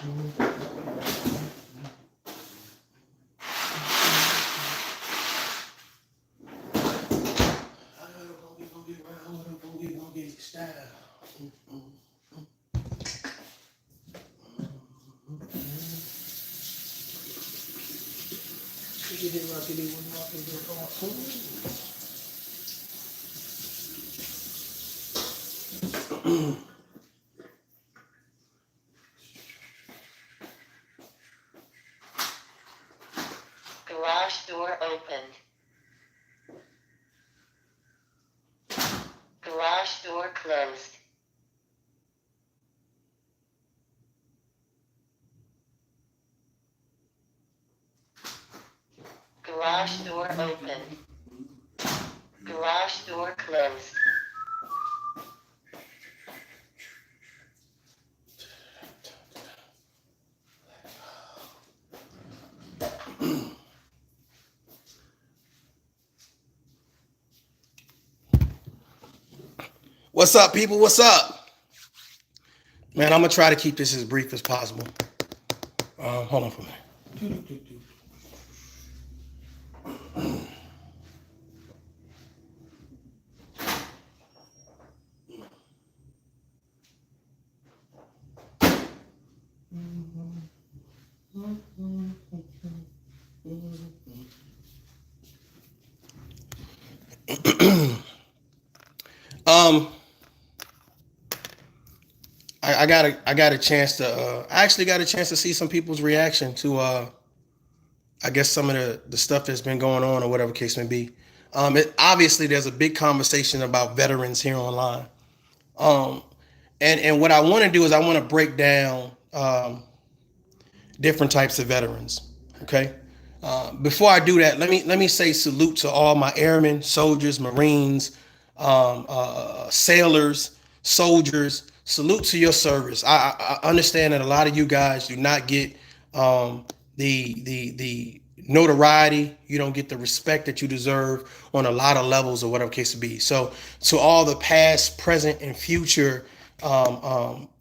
Garage door opened. Garage door closed. Garage door opened. Garage door closed. What's up, people? What's up? Man, I'm going to try to keep this as brief as possible. Hold on for a minute. I got a chance to I actually got a chance to see some people's reaction to I guess some of the stuff that's been going on or whatever case may be. Obviously there's a big conversation about veterans here online. And what I want to do is I want to break down different types of veterans. Okay. Before I do that, let me say salute to all my airmen, soldiers, Marines, sailors, soldiers. Salute to your service. I understand that a lot of you guys do not get the notoriety. You don't get the respect that you deserve on a lot of levels or whatever case to be. So to all the past, present, and future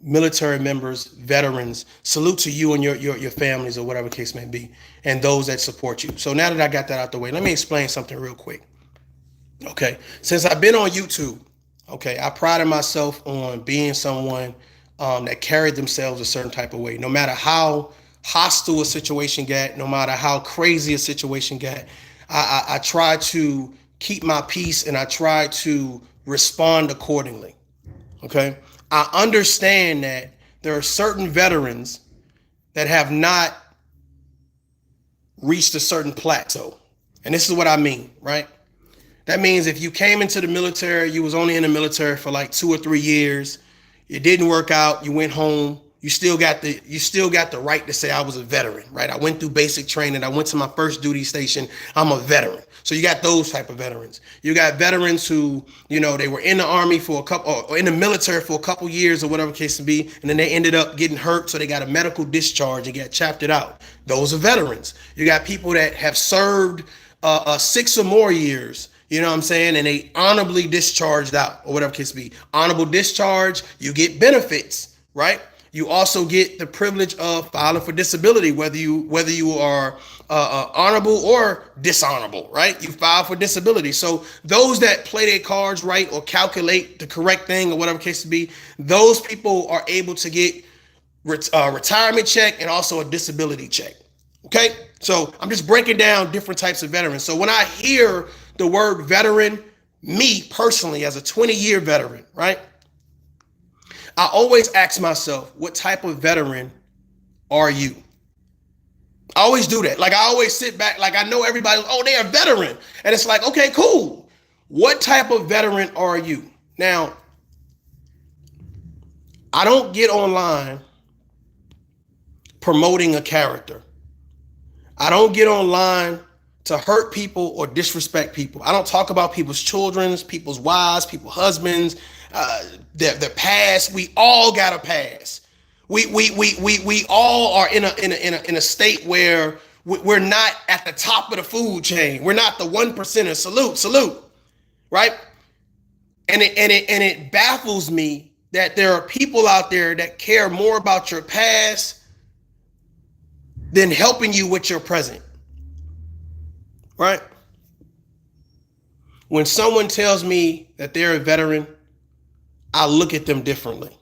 military members, veterans, salute to you and your families or whatever case may be, and those that support you. So now that I got that out the way, let me explain something real quick. Okay, since I've been on YouTube, okay, I prided myself on being someone that carried themselves a certain type of way. No matter how hostile a situation got, no matter how crazy a situation got, I try to keep my peace and I try to respond accordingly. Okay, I understand that there are certain veterans that have not reached a certain plateau. And this is what I mean, right? That means if you came into the military, you was only in the military for like 2 or 3 years, it didn't work out, you went home, you still got the right to say I was a veteran, right? I went through basic training, I went to my first duty station, I'm a veteran. So you got those type of veterans. You got veterans who, they were in the army for a couple, or in the military for a couple years or whatever case to be, and then they ended up getting hurt, so they got a medical discharge and got chaptered out. Those are veterans. You got people that have served 6 or more years, you know what I'm saying? And they honorably discharged out or whatever case be. Honorable discharge, you get benefits, right? You also get the privilege of filing for disability, whether you are honorable or dishonorable, right? You file for disability. So those that play their cards right or calculate the correct thing or whatever case to be, those people are able to get retirement check and also a disability check. Okay, so I'm just breaking down different types of veterans. So when I hear the word veteran, me personally as a 20-year veteran, right? I always ask myself, what type of veteran are you? I always do that. Like I always sit back, like I know everybody, oh, they're a veteran. And it's like, okay, cool. What type of veteran are you? Now, I don't get online promoting a character. I don't get online to hurt people or disrespect people. I don't talk about people's children, people's wives, people's husbands, their past. We all got a past. We all are in a state where we're not at the top of the food chain. We're not the 1%er. Salute, right? And it baffles me that there are people out there that care more about your past than helping you with your present, right? When someone tells me that they're a veteran, I look at them differently.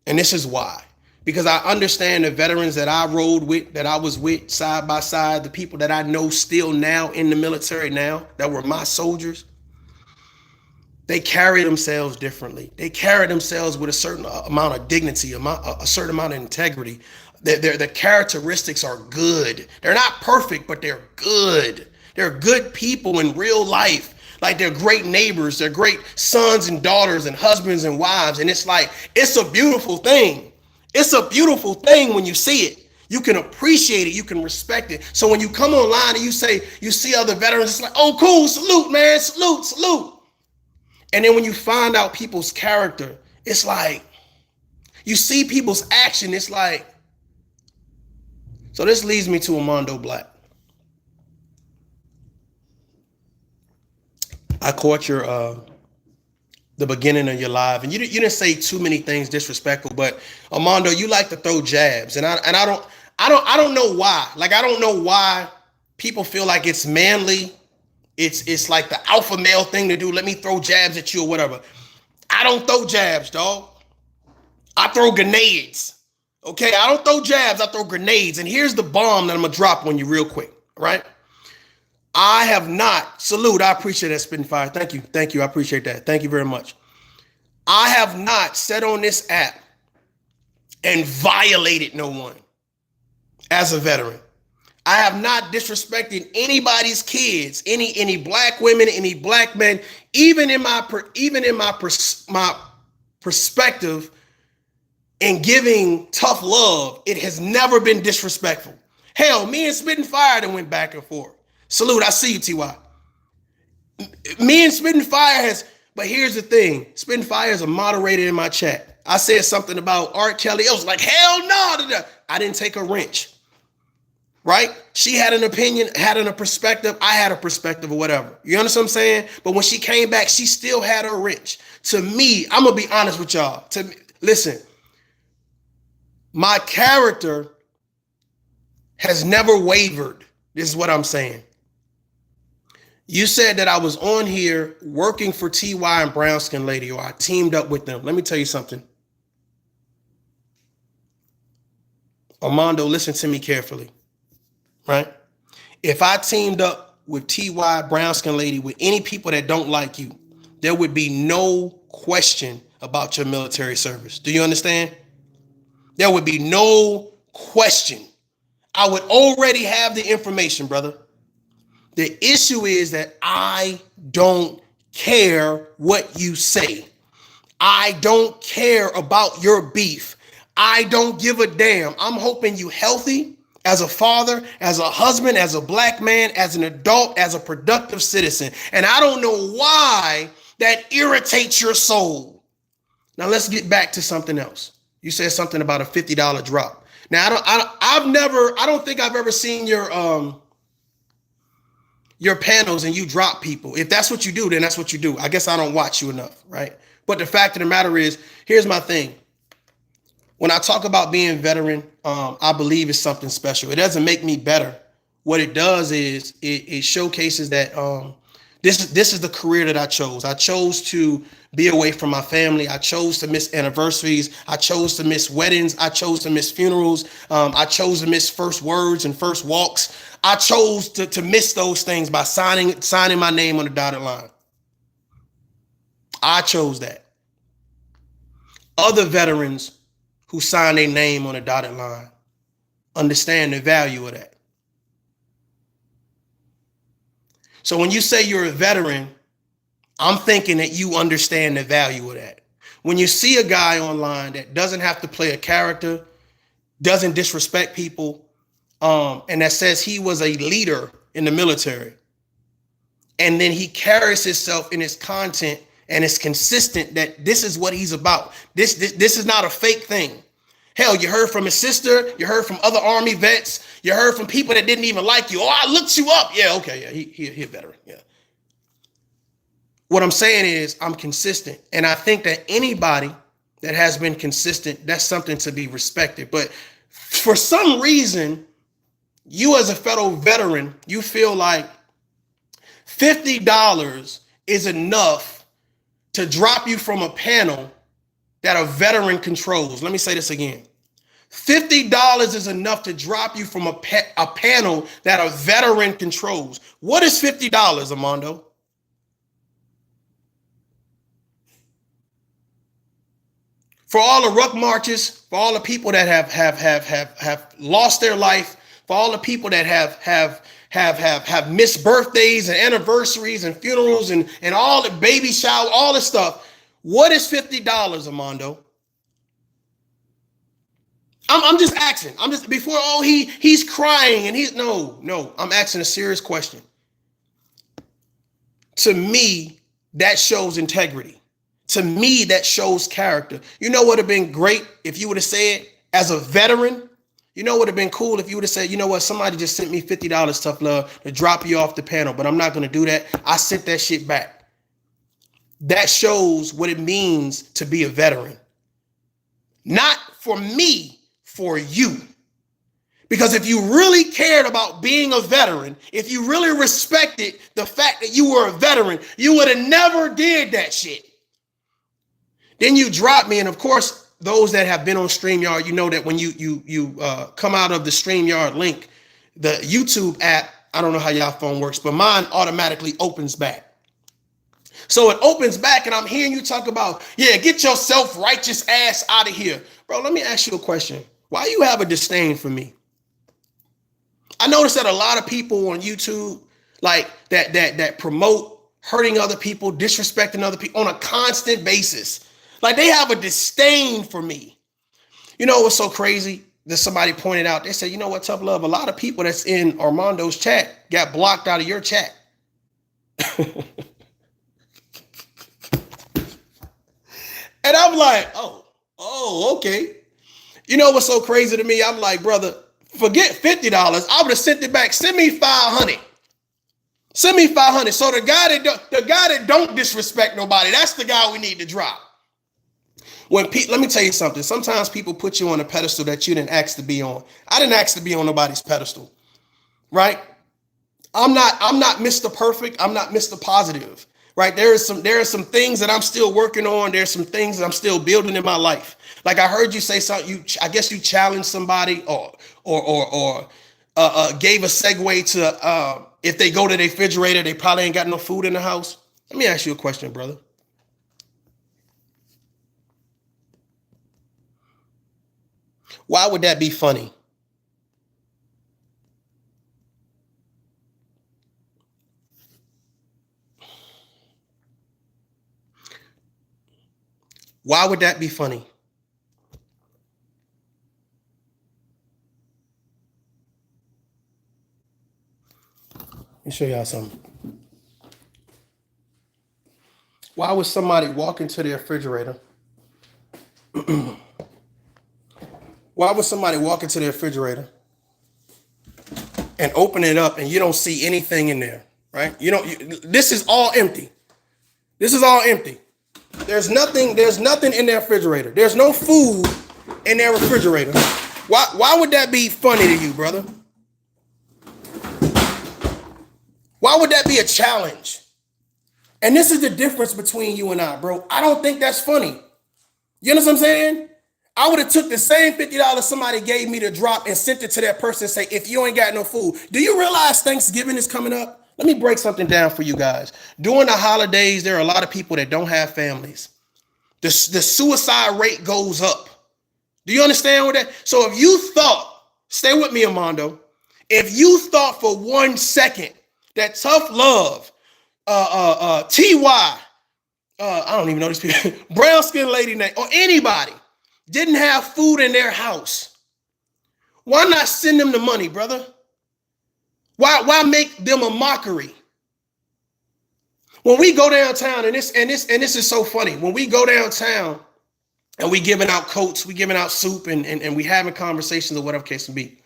And this is why. Because I understand the veterans that I rode with, that I was with side by side, the people that I know still now in the military now, that were my soldiers, they carry themselves differently. They carry themselves with a certain amount of dignity, a certain amount of integrity. The characteristics are good. They're not perfect, but they're good. They're good people in real life. Like they're great neighbors. They're great sons and daughters and husbands and wives. And it's like, it's a beautiful thing. It's a beautiful thing when you see it. You can appreciate it. You can respect it. So when you come online and you say, you see other veterans, it's like, oh, cool. Salute, man. Salute, salute. And then when you find out people's character, it's like, you see people's action. It's like, so this leads me to Armando Black. I caught your the beginning of your live, and you didn't say too many things disrespectful, but Armando, you like to throw jabs, and I don't know why. Like I don't know why people feel like it's manly. It's like the alpha male thing to do. Let me throw jabs at you or whatever. I don't throw jabs, dog. I throw grenades. Okay, I don't throw jabs. I throw grenades. And here's the bomb that I'm gonna drop on you real quick, right? I have not, salute, I appreciate that, Spitting Fire. Thank you, I appreciate that. Thank you very much. I have not sat on this app and violated no one as a veteran. I have not disrespected anybody's kids, any black women, any black men, even in my perspective in giving tough love, it has never been disrespectful. Hell, me and Spitting Fire that went back and forth. Salute, I see you, TY. Me and Spitting Fire has, but here's the thing. Spitting Fire is a moderator in my chat. I said something about R. Kelly. I was like, hell no. I didn't take a wrench, right? She had an opinion, had a perspective. I had a perspective or whatever. You understand what I'm saying? But when she came back, she still had her wrench. To me, I'm going to be honest with y'all. Listen, my character has never wavered. This is what I'm saying. You said that I was on here working for TY and Brown Skin Lady, or I teamed up with them. Let me tell you something. Armando, listen to me carefully, right? If I teamed up with TY, Brown Skin Lady, with any people that don't like you, there would be no question about your military service. Do you understand? There would be no question. I would already have the information, brother. The issue is that I don't care what you say. I don't care about your beef. I don't give a damn. I'm hoping you healthy as a father, as a husband, as a black man, as an adult, as a productive citizen. And I don't know why that irritates your soul. Now let's get back to something else. You said something about a $50 drop. Now I don't think I've ever seen your panels and you drop people. If that's what you do, then that's what you do. I guess I don't watch you enough, right? But the fact of the matter is, here's my thing. When I talk about being veteran, I believe it's something special. It doesn't make me better. What it does is it showcases that this is the career that I chose. I chose to be away from my family. I chose to miss anniversaries. I chose to miss weddings. I chose to miss funerals. I chose to miss first words and first walks. I chose to miss those things by signing my name on the dotted line. I chose that. Other veterans who sign their name on a dotted line understand the value of that. So when you say you're a veteran, I'm thinking that you understand the value of that. When you see a guy online that doesn't have to play a character, doesn't disrespect people, and that says he was a leader in the military, and then he carries himself in his content and is consistent that this is what he's about. This is not a fake thing. Hell, you heard from his sister, you heard from other Army vets, you heard from people that didn't even like you. Oh, I looked you up. Yeah, okay, yeah, he a veteran. Yeah. What I'm saying is I'm consistent. And I think that anybody that has been consistent, that's something to be respected. But for some reason, you as a federal veteran, you feel like $50 is enough to drop you from a panel that a veteran controls. Let me say this again. $50 is enough to drop you from a panel that a veteran controls. What is $50, Armando? For all the ruck marches, for all the people that have lost their life, for all the people that have missed birthdays and anniversaries and funerals and all the baby shower, all this stuff. What is $50, Armando? I'm just asking. I'm just before he's crying and no. I'm asking a serious question. To me, that shows integrity. To me, that shows character. You know what would have been great if you would have said, as a veteran, you know what would have been cool if you would have said, you know what, somebody just sent me $50, ToughLove, to drop you off the panel, but I'm not going to do that. I sent that shit back. That shows what it means to be a veteran. Not for me, for you. Because if you really cared about being a veteran, if you really respected the fact that you were a veteran, you would have never did that shit. Then you drop me, and of course, those that have been on StreamYard, you know that when you come out of the StreamYard link, the YouTube app, I don't know how y'all phone works, but mine automatically opens back. So it opens back, and I'm hearing you talk about, yeah, get your self-righteous ass out of here. Bro, let me ask you a question. Why you have a disdain for me? I noticed that a lot of people on YouTube, like that promote hurting other people, disrespecting other people on a constant basis. Like they have a disdain for me. You know what's so crazy? That somebody pointed out, they said, you know what, ToughLove, a lot of people that's in Armando's chat got blocked out of your chat. And I'm like, oh, okay. You know what's so crazy to me? I'm like, brother, forget $50. I would have sent it back. Send me 500. Send me 500. So the guy that don't disrespect nobody, that's the guy we need to drop. Let me tell you something. Sometimes people put you on a pedestal that you didn't ask to be on. I didn't ask to be on nobody's pedestal, right? I'm not Mr. Perfect. I'm not Mr. Positive, right? There are some things that I'm still working on. There's some things that I'm still building in my life. Like I heard you say something. I guess you challenged somebody or gave a segue to if they go to the refrigerator, they probably ain't got no food in the house. Let me ask you a question, brother. Why would that be funny? Why would that be funny? Let me show y'all something. Why would somebody walk into the refrigerator? Why would somebody walk into the refrigerator and open it up and you don't see anything in there, right? This is all empty. This is all empty. There's nothing in their refrigerator. There's no food in their refrigerator. Why would that be funny to you, brother? Why would that be a challenge? And this is the difference between you and I, bro. I don't think that's funny. You know what I'm saying? I would have took the same $50 somebody gave me to drop and sent it to that person and say, if you ain't got no food. Do you realize Thanksgiving is coming up? Let me break something down for you guys. During the holidays, there are a lot of people that don't have families. The suicide rate goes up. Do you understand what that? So if you thought, stay with me, Armando. If you thought for 1 second that ToughLove, TY, I don't even know these people, brown skin lady name, or anybody didn't have food in their house, why not send them the money, brother? Why make them a mockery? When we go downtown, and this is so funny. When we go downtown and we giving out coats, we giving out soup, and we having conversations or whatever case may be.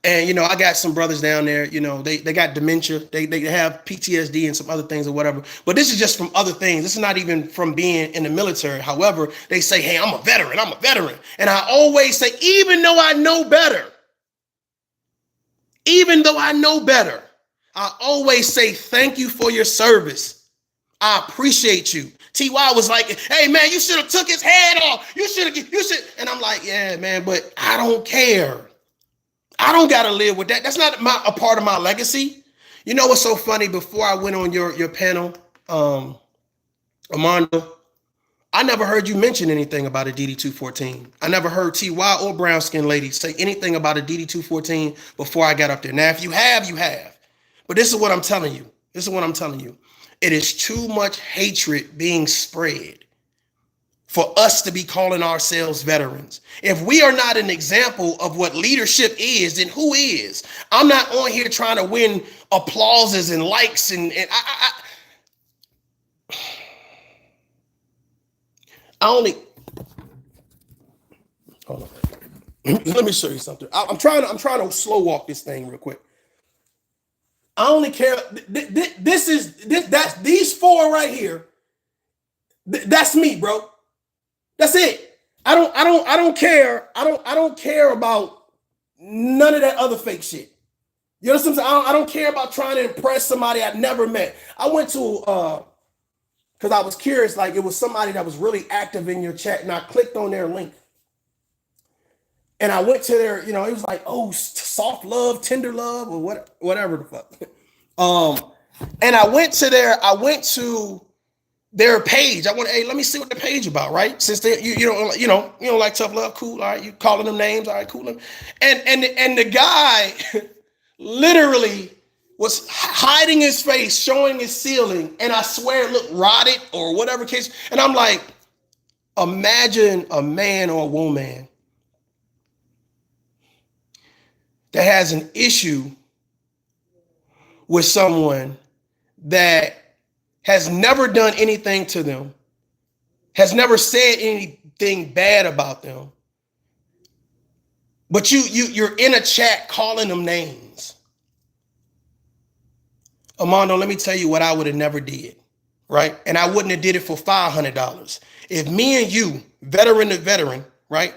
And I got some brothers down there, they got dementia, they have PTSD and some other things or whatever. But this is just from other things. This is not even from being in the military. However, they say, hey, I'm a veteran. And I always say, even though I know better, Even though I know better, I always say thank you for your service. I appreciate you. TY was like, hey man, you should have took his head off. You should. And I'm like, yeah, man, but I don't care. I don't gotta live with that. That's not a part of my legacy. You know what's so funny? Before I went on your panel, Armando, I never heard you mention anything about a DD214. I never heard TY or Brown Skin Lady say anything about a DD214 before I got up there. Now, if you have, you have. But this is what I'm telling you. This is what I'm telling you. It is too much hatred being spread for us to be calling ourselves veterans. If we are not an example of what leadership is, then who is? I'm not on here trying to win applauses and likes and I only hold on. Let me show you something. I'm trying to slow walk this thing real quick. I only care. That's these four right here. That's me, bro. That's it. I don't care. I don't care about none of that other fake shit. You know what I'm saying? I don't care about trying to impress somebody I never met. I went to because I was curious, like it was somebody that was really active in your chat, and I clicked on their link. And I went to their, it was like, oh, soft love, tender love, or whatever the fuck. And I went to their page. I went, hey, let me see what the page about, right? Since you don't like tough love, cool, all right. You calling them names, all right, cool. And the guy literally was hiding his face, showing his ceiling, and I swear it looked rotted or whatever case. And I'm like, imagine a man or a woman that has an issue with someone that has never done anything to them, has never said anything bad about them, but you're in a chat calling them names. Armando, let me tell you what I would have never did, right? And I wouldn't have did it for $500. If me and you, veteran to veteran, right?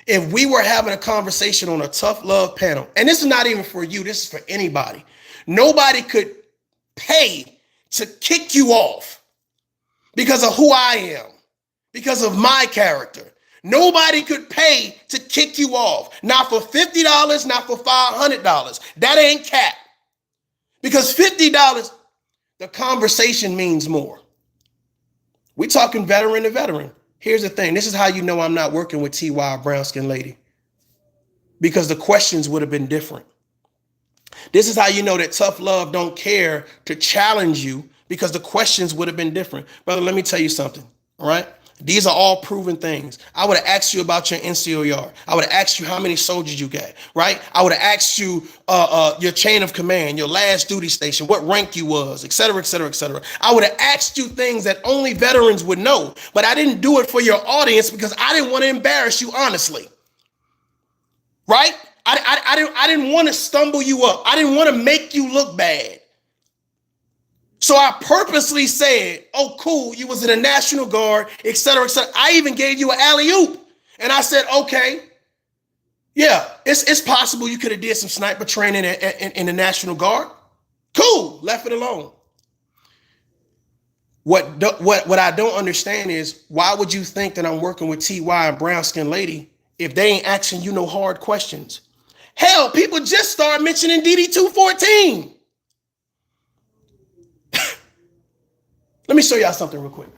If we were having a conversation on a tough love panel, and this is not even for you, this is for anybody. Nobody could pay to kick you off because of who I am, because of my character. Nobody could pay to kick you off. Not for $50, not for $500. That ain't cap. Because $50, the conversation means more. We talking veteran to veteran. Here's the thing. This is how you know I'm not working with TY Brown Skin Lady. Because the questions would have been different. This is how you know that tough love don't care to challenge you, because the questions would have been different. Brother, let me tell you something. All right. These are all proven things. I would have asked you about your NCOR. I would have asked you how many soldiers you got, right? I would have asked you your chain of command, your last duty station, what rank you was, et cetera, et cetera, et cetera. I would have asked you things that only veterans would know, but I didn't do it for your audience because I didn't want to embarrass you, honestly. Right? I didn't want to stumble you up. I didn't want to make you look bad. So I purposely said, oh, cool, you was in the National Guard, et cetera, et cetera. I even gave you an alley-oop. And I said, okay, yeah, it's possible you could have did some sniper training in the National Guard. Cool, left it alone. What I don't understand is, why would you think that I'm working with TY and Brown Skin Lady if they ain't asking you no hard questions? Hell, people just started mentioning DD214. Let me show y'all something real quick.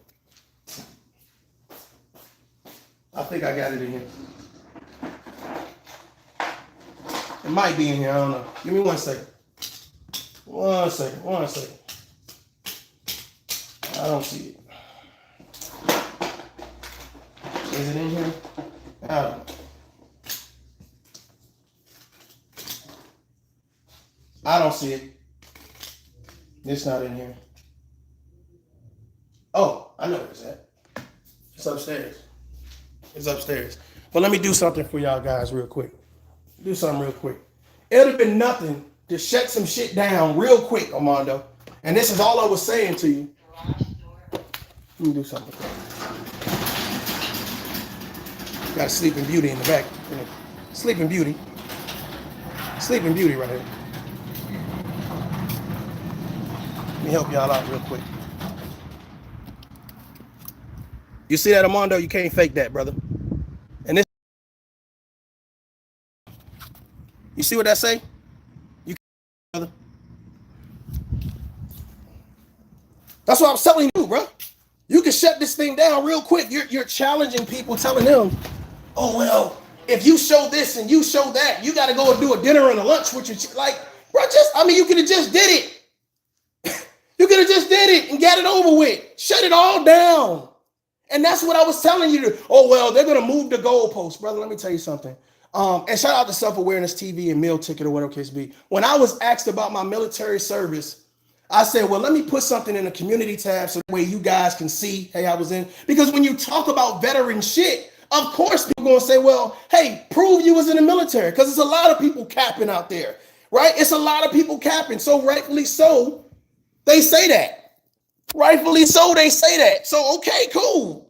I think I got it in here. It might be in here, I don't know. Give me 1 second. 1 second, 1 second. I don't see it. Is it in here? I don't know. I don't see it. It's not in here. Oh, I know where it's at. It's upstairs. It's upstairs. But let me do something for y'all guys real quick. Do something real quick. It would have been nothing to shut some shit down real quick, Armando. And this is all I was saying to you. Let me do something. Got a Sleeping Beauty in the back. Sleeping Beauty. Sleeping Beauty right here. Let me help y'all out real quick. You see that, Armando? You can't fake that, brother. And this, you see what that say? You can't, brother. That's what I'm telling you, bro. You can shut this thing down real quick. You're challenging people, telling them, oh, well, if you show this and you show that, you got to go and do a dinner and a lunch with your like, bro, you could have just did it. You could have just did it and got it over with. Shut it all down. And that's what I was telling you. Oh, well, they're going to move the goalposts. Brother, let me tell you something. And shout out to Self-Awareness TV and Meal Ticket or whatever case be. When I was asked about my military service, I said, well, let me put something in the community tab so that way you guys can see, hey, I was in. Because when you talk about veteran shit, of course people are going to say, well, hey, prove you was in the military. Because there's a lot of people capping out there, right? It's a lot of people capping. So rightfully so, they say that. Rightfully so, they say that. So, okay, cool.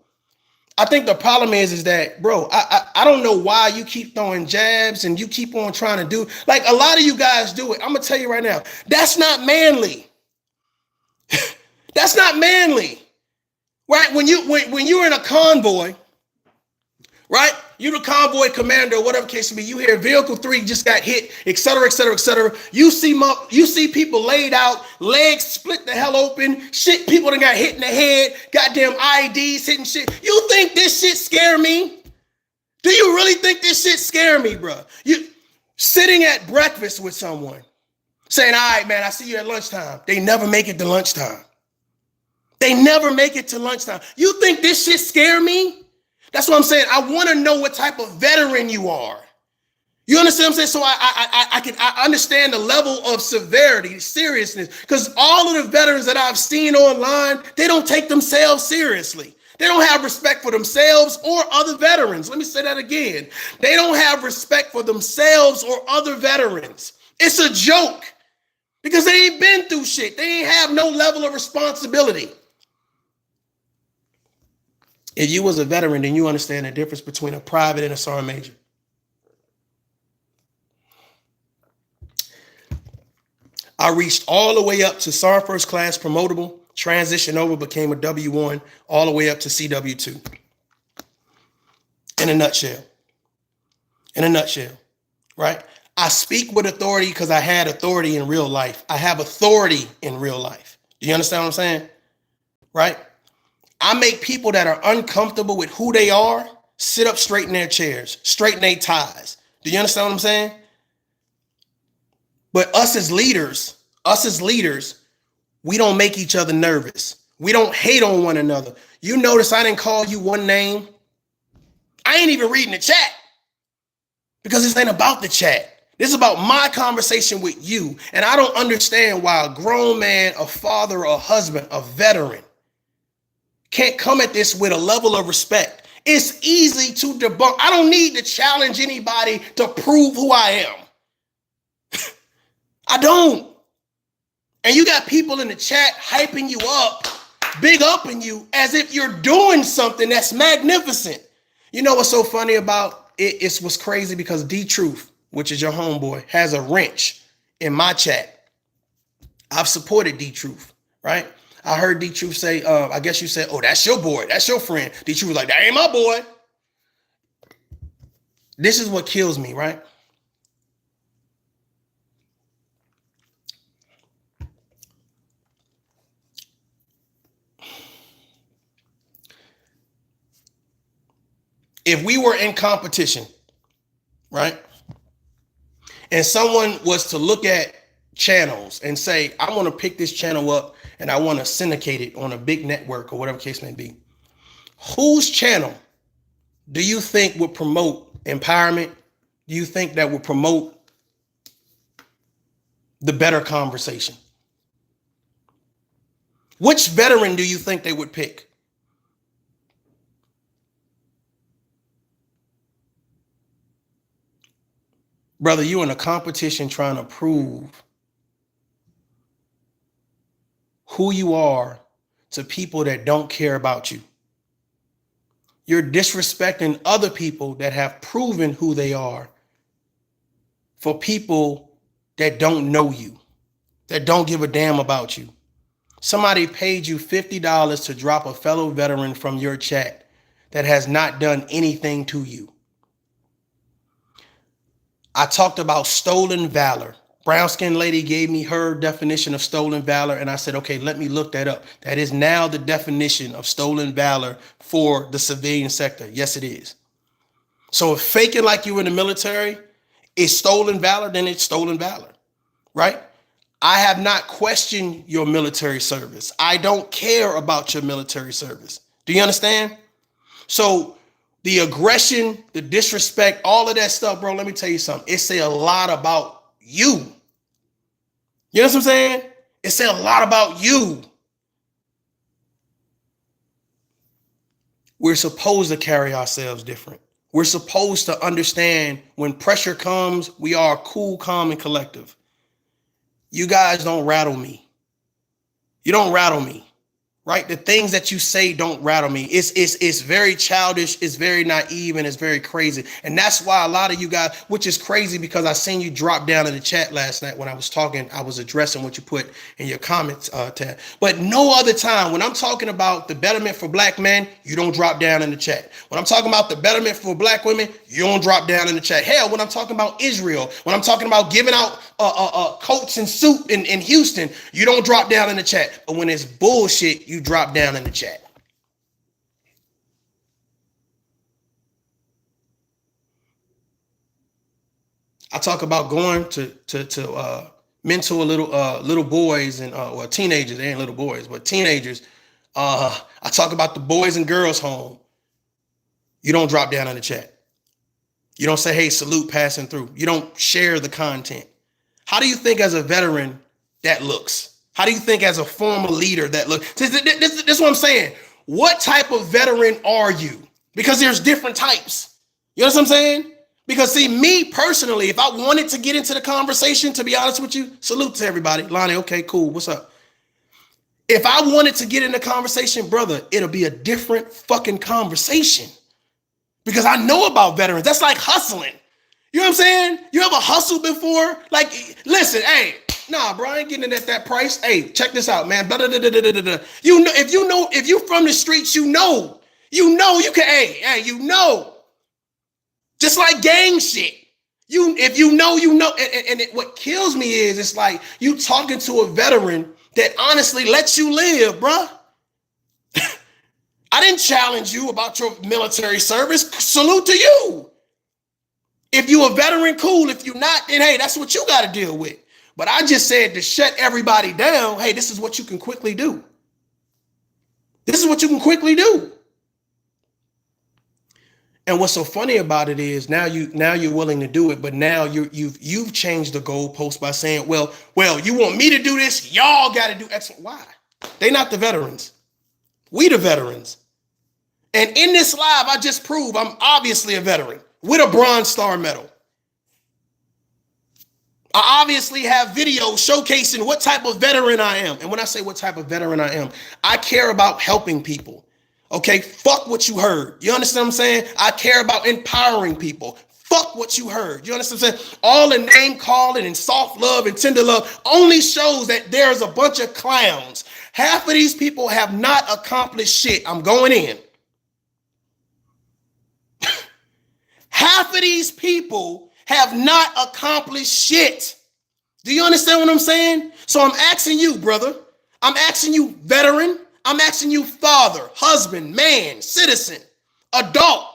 I think the problem is that, bro, I don't know why you keep throwing jabs and you keep on trying to do, like a lot of you guys do it. I'm going to tell you right now, that's not manly. That's not manly, right? When you're in a convoy, right? You're the convoy commander, or whatever case may be. You hear vehicle 3 just got hit, et cetera, et cetera, et cetera. You see people laid out, legs split the hell open, shit. People that got hit in the head, goddamn IEDs hitting shit. You think this shit scare me? Do you really think this shit scare me, bro? You sitting at breakfast with someone, saying, all right, man, I see you at lunchtime. They never make it to lunchtime. They never make it to lunchtime. You think this shit scare me? That's what I'm saying. I want to know what type of veteran you are. You understand what I'm saying? So I understand the level of severity, seriousness, because all of the veterans that I've seen online, they don't take themselves seriously. They don't have respect for themselves or other veterans. Let me say that again. They don't have respect for themselves or other veterans. It's a joke because they ain't been through shit. They ain't have no level of responsibility. If you was a veteran, then you understand the difference between a private and a sergeant major. I reached all the way up to sergeant first class promotable, transitioned over, became a W1, all the way up to CW2. In a nutshell. In a nutshell, right? I speak with authority because I had authority in real life. I have authority in real life. Do you understand what I'm saying? Right? I make people that are uncomfortable with who they are sit up straight in their chairs, straighten their ties. Do you understand what I'm saying? But us as leaders, we don't make each other nervous. We don't hate on one another. You notice I didn't call you one name. I ain't even reading the chat because this ain't about the chat. This is about my conversation with you. And I don't understand why a grown man, a father, a husband, a veteran can't come at this with a level of respect. It's easy to debunk. I don't need to challenge anybody to prove who I am. I don't. And you got people in the chat hyping you up, big upping you as if you're doing something that's magnificent. You know what's so funny about it? It's what's crazy because D-Truth, which is your homeboy, has a wrench in my chat. I've supported D-Truth, right? I heard D-Truth say, I guess you said, oh, that's your boy. That's your friend. D-Truth was like, that ain't my boy. This is what kills me, right? If we were in competition, right? And someone was to look at channels and say, I want to pick this channel up and I want to syndicate it on a big network or whatever case may be. Whose channel do you think would promote empowerment? Do you think that would promote the better conversation? Which veteran do you think they would pick? Brother, you're in a competition trying to prove who you are to people that don't care about you. You're disrespecting other people that have proven who they are for people that don't know you, that don't give a damn about you. Somebody paid you $50 to drop a fellow veteran from your chat that has not done anything to you. I talked about stolen valor. Brown skinned lady gave me her definition of stolen valor, and I said, okay, let me look that up. That is now the definition of stolen valor for the civilian sector. Yes, it is. So if faking like you in the military is stolen valor, then it's stolen valor, right? I have not questioned your military service. I don't care about your military service. Do you understand? So the aggression, the disrespect, all of that stuff, bro, let me tell you something. It say a lot about you. You know what I'm saying? It say a lot about you. We're supposed to carry ourselves different. We're supposed to understand when pressure comes, we are cool, calm, and collective. You guys don't rattle me. You don't rattle me, right? The things that you say don't rattle me. It's very childish, it's very naive, and it's very crazy. And that's why a lot of you guys, which is crazy because I seen you drop down in the chat last night when I was talking, I was addressing what you put in your comments tab. But no other time, when I'm talking about the betterment for black men, you don't drop down in the chat. When I'm talking about the betterment for black women, you don't drop down in the chat. Hell, when I'm talking about Israel, when I'm talking about giving out coats and soup in Houston, you don't drop down in the chat. But when it's bullshit, you drop down in the chat. I talk about going to mentor little boys and well, teenagers. They ain't little boys, but teenagers. I talk about the boys and girls home. You don't drop down in the chat. You don't say, hey, salute passing through. You don't share the content. How do you think as a veteran that looks? How do you think as a former leader that looks? This is what I'm saying. What type of veteran are you? Because there's different types. You know what I'm saying? Because see, me personally, if I wanted to get into the conversation, to be honest with you, salute to everybody. Lonnie, okay, cool. What's up? If I wanted to get in the conversation, brother, it'll be a different fucking conversation. Because I know about veterans. That's like hustling. You know what I'm saying? You ever hustled before? Like, listen, hey, nah, bro, I ain't getting it at that price. Hey, check this out, man. Blah, blah, blah, blah, blah, blah. You know, if you from the streets, you know, you can, hey, you know. Just like gang shit. If you know, you know. And what kills me is it's like you talking to a veteran that honestly lets you live, bro. I didn't challenge you about your military service. Salute to you. If you a veteran, cool. If you not, then hey, that's what you got to deal with. But I just said to shut everybody down. Hey, this is what you can quickly do. This is what you can quickly do. And what's so funny about it is now you're willing to do it, but now you've changed the goalpost by saying, well, you want me to do this? Y'all got to do X. Why? They not the veterans. We the veterans. And in this live, I just proved I'm obviously a veteran with a Bronze Star medal. I obviously have videos showcasing what type of veteran I am. And when I say what type of veteran I am, I care about helping people. Okay, fuck what you heard. You understand what I'm saying? I care about empowering people. Fuck what you heard. You understand what I'm saying? All the name calling and soft love and tender love only shows that there's a bunch of clowns. Half of these people have not accomplished shit. I'm going in. Half of these people have not accomplished shit. Do you understand what I'm saying? So I'm asking you, brother. I'm asking you, veteran. I'm asking you, father, husband, man, citizen, adult.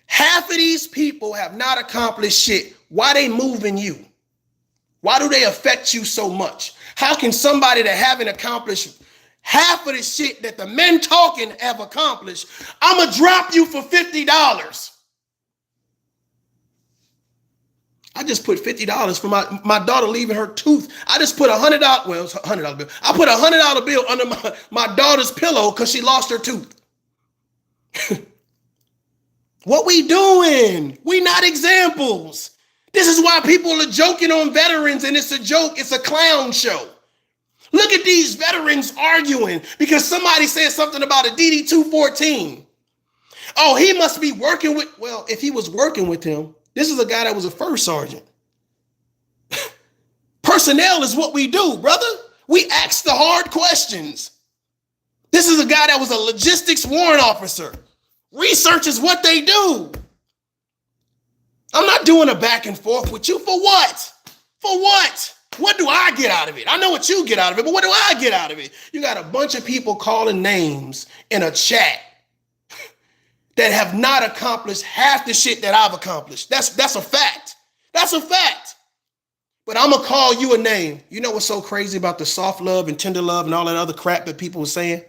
Half of these people have not accomplished shit. Why they moving you? Why do they affect you so much? How can somebody that haven't accomplished half of the shit that the men talking have accomplished, I'm going to drop you for $50. I just put $50 for my daughter leaving her tooth. I just put $100, well, it's $100 bill. I put $100 bill under my daughter's pillow because she lost her tooth. What we doing? We not examples. This is why people are joking on veterans, and it's a joke. It's a clown show. Look at these veterans arguing because somebody said something about a DD-214. Oh, he must be working with, well, if he was working with him, this is a guy that was a first sergeant. Personnel is what we do, brother. We ask the hard questions. This is a guy that was a logistics warrant officer. Research is what they do. I'm not doing a back and forth with you. For what? For what? What do I get out of it? I know what you get out of it, but what do I get out of it? You got a bunch of people calling names in a chat that have not accomplished half the shit that I've accomplished. That's a fact. That's a fact. But I'm going to call you a name. You know what's so crazy about the soft love and tender love and all that other crap that people were saying?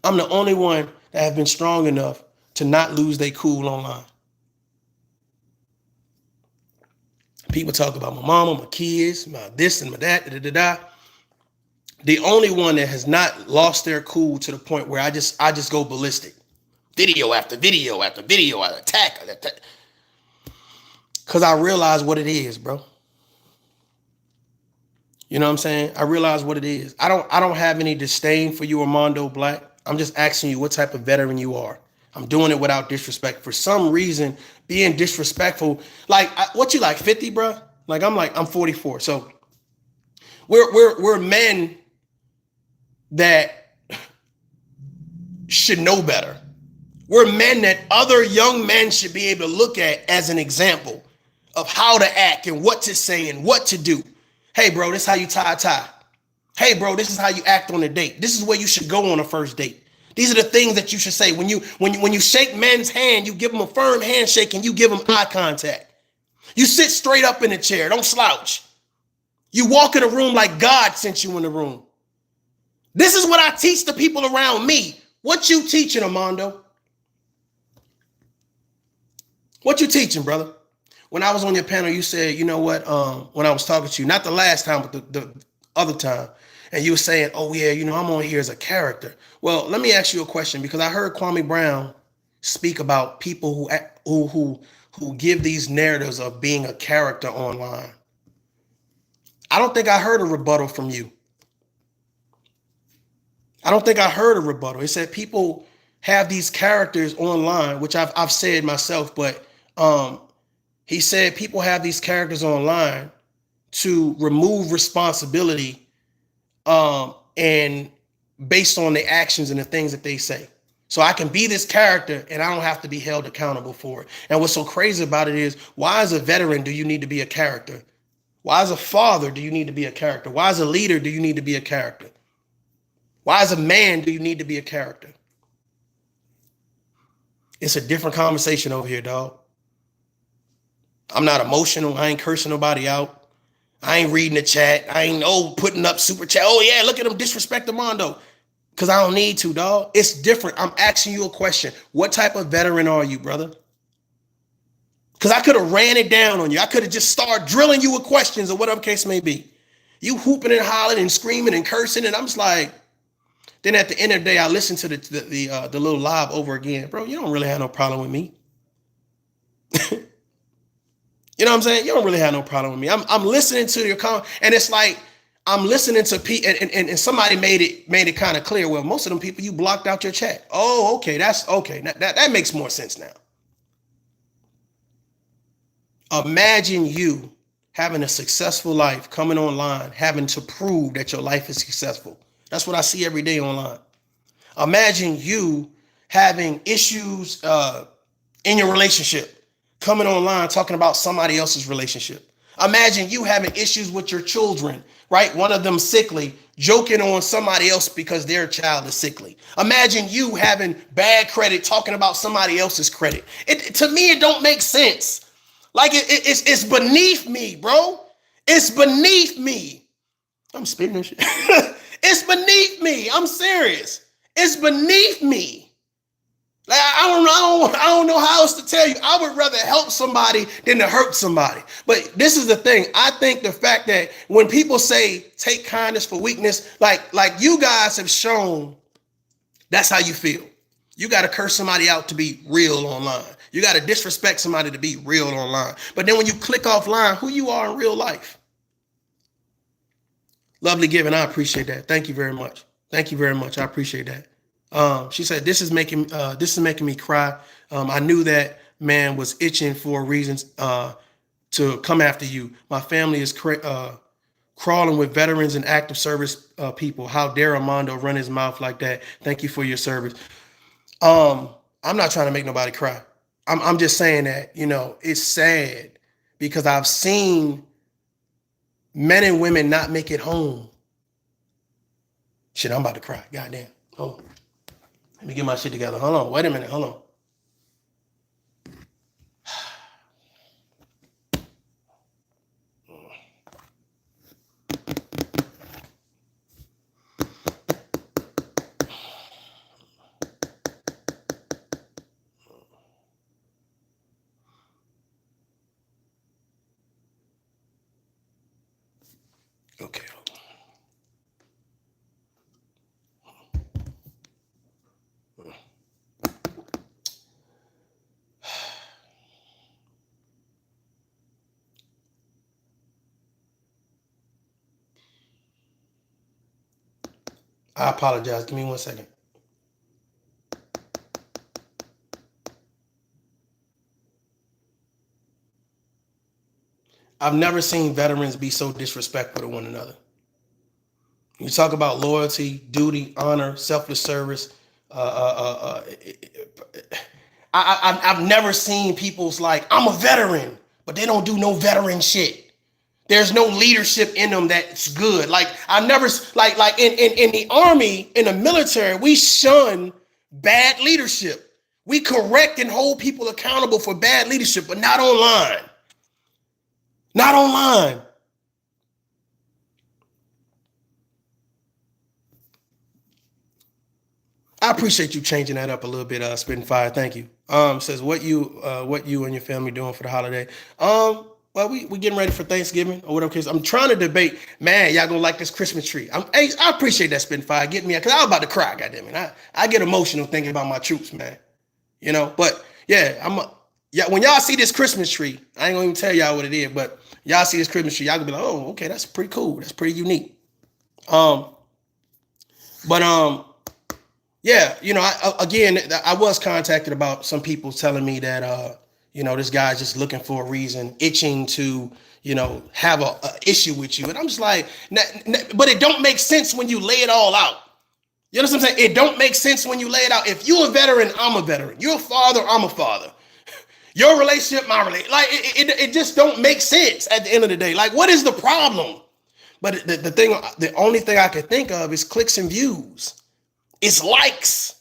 I'm the only one that have been strong enough to not lose their cool online. People talk about my mama, my kids, my this and my that, The only one that has not lost their cool to the point where I just go ballistic. Video after video after video, I attack. Because I realize what it is, bro. You know what I'm saying? I realize what it is. I don't have any disdain for you, Armando Black. I'm just asking you what type of veteran you are. I'm doing it without disrespect. For some reason, being disrespectful, like what you like, 50, bro? I'm 44. So we're men that should know better. We're men that other young men should be able to look at as an example of how to act and what to say and what to do. Hey, bro, this is how you tie a tie. Hey, bro, this is how you act on a date. This is where you should go on a first date. These are the things that you should say. When you shake men's hand, you give them a firm handshake and you give them eye contact. You sit straight up in the chair. Don't slouch. You walk in a room like God sent you in the room. This is what I teach the people around me. What you teaching, Armando? What you teaching, brother? When I was on your panel, you said, you know what? When I was talking to you, not the last time, but the other time, and you were saying, oh yeah, you know, I'm on here as a character. Well, let me ask you a question, because I heard Kwame Brown speak about people who give these narratives of being a character online. I don't think I heard a rebuttal from you. I don't think I heard a rebuttal. He said people have these characters online, which I've said myself, but he said people have these characters online to remove responsibility and based on the actions and the things that they say. So I can be this character and I don't have to be held accountable for it. And what's so crazy about it is, why as a veteran do you need to be a character? Why as a father do you need to be a character? Why as a leader do you need to be a character? Why as a man do you need to be a character? It's a different conversation over here, dog. I'm not emotional. I ain't cursing nobody out. I ain't reading the chat. I ain't putting up super chat. Oh yeah, look at him disrespect Armando. Because I don't need to, dog. It's different. I'm asking you a question. What type of veteran are you, brother? Because I could have ran it down on you. I could have just started drilling you with questions or whatever case may be. You whooping and hollering and screaming and cursing, and I'm just like, then at the end of the day, I listened to the little live over again. Bro, you don't really have no problem with me. You know what I'm saying? You don't really have no problem with me. I'm listening to your comment, and it's like I'm listening to and somebody made it kind of clear. Well, most of them people you blocked out your chat. Oh, okay, that's okay. That makes more sense now. Imagine you having a successful life, coming online, having to prove that your life is successful. That's what I see every day online. Imagine you having issues in your relationship, coming online talking about somebody else's relationship. Imagine you having issues with your children, right? One of them sickly, joking on somebody else because their child is sickly. Imagine you having bad credit, talking about somebody else's credit. To me, it don't make sense. Like it's beneath me, bro. It's beneath me. I'm spitting this shit. It's beneath me. I'm serious. It's beneath me. Like I don't know how else to tell you. I would rather help somebody than to hurt somebody. But this is the thing. I think the fact that when people say take kindness for weakness, like you guys have shown, that's how you feel. You got to curse somebody out to be real online. You got to disrespect somebody to be real online. But then when you click offline, who you are in real life. Lovely giving. I appreciate that. Thank you very much. Thank you very much. I appreciate that. She said, this is making me cry. I knew that man was itching for reasons to come after you. My family is crawling with veterans and active service people. How dare Armando run his mouth like that? Thank you for your service. I'm not trying to make nobody cry. I'm just saying that, you know, it's sad because I've seen men and women not make it home. Shit, I'm about to cry. Goddamn. Hold on. Let me get my shit together. Hold on. Wait a minute. Hold on. Okay. I apologize. Give me 1 second. I've never seen veterans be so disrespectful to one another. You talk about loyalty, duty, honor, selfless service. I've never seen people's like, I'm a veteran, but they don't do no veteran shit. There's no leadership in them that's good. Like I never like in the army, in the military, we shun bad leadership. We correct and hold people accountable for bad leadership, but not online. Not online. I appreciate you changing that up a little bit, Spitting Fire. Thank you. Says what you and your family doing for the holiday? Well, we getting ready for Thanksgiving or whatever case. I'm trying to debate, man, y'all gonna like this Christmas tree. I appreciate that, Spitting Fire. Getting me, because I was about to cry, goddammit. I get emotional thinking about my troops, man. You know, but yeah, when y'all see this Christmas tree, I ain't gonna even tell y'all what it is, but y'all see this Christmas tree, y'all gonna be like, oh, okay, that's pretty cool. That's pretty unique. Yeah, you know, I was contacted about some people telling me that, you know, this guy's just looking for a reason, itching to, you know, have a issue with you. And I'm just like, but it don't make sense when you lay it all out. You know what I'm saying? It don't make sense when you lay it out. If you're a veteran, I'm a veteran. You're a father, I'm a father. Your relationship, my relationship. Like, it just don't make sense at the end of the day. Like, what is the problem? But the only thing I can think of is clicks and views. It's likes.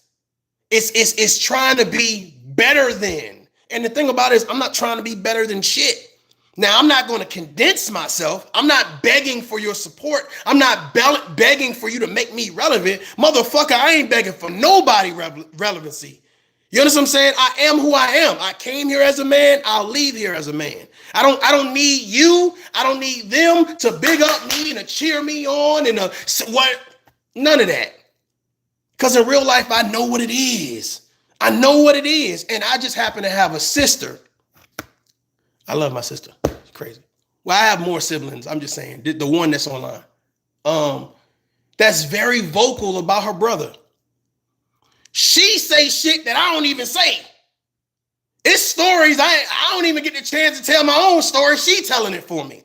It's trying to be better than. And the thing about it is I'm not trying to be better than shit. Now, I'm not going to condense myself. I'm not begging for your support. I'm not begging for you to make me relevant. Motherfucker, I ain't begging for nobody relevancy. You understand what I'm saying? I am who I am. I came here as a man. I'll leave here as a man. I don't need you. I don't need them to big up me and to cheer me on and what? None of that. Because in real life, I know what it is. I know what it is. And I just happen to have a sister. I love my sister. It's crazy. Well, I have more siblings. I'm just saying. The one that's online. That's very vocal about her brother. She say shit that I don't even say. It's stories. I don't even get the chance to tell my own story. She telling it for me.